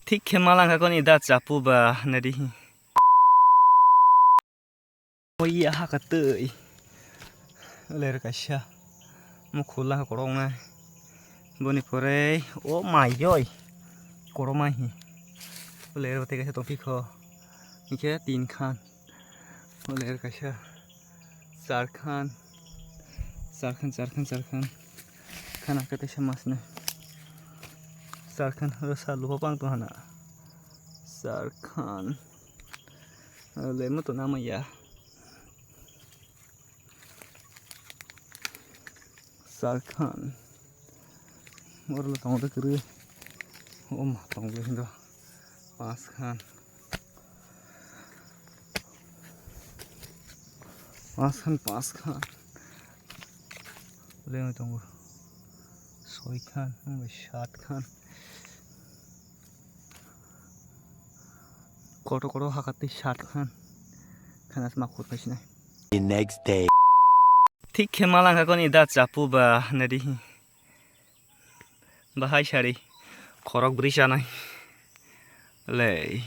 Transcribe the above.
Thích malang ka ni da chapu ba nari. Oi ya ka tei. Ler ka sha. Mo khula ka korong na. Boni pore o mai oi. Koromai hi. Ler te ka sha topi kho. Ike 3 khan. Ler ka sha. 4 khan. 4 khan. Khana ka te sha mas na. 4 khan rasa lupa pang to hana. 4 khan. Le mo to nama ya. 4 khan. Mor lo tong to kru. Om tong lo hindo. 5 khan. 5 khan. Le mo tong 6 khan. 7 khan. Koro hakati 7 khan. Khanas makut pasina. The next day. Thích malang ka ni da chapu ba nari. Bahai shari. Khorok brisha nai. Le.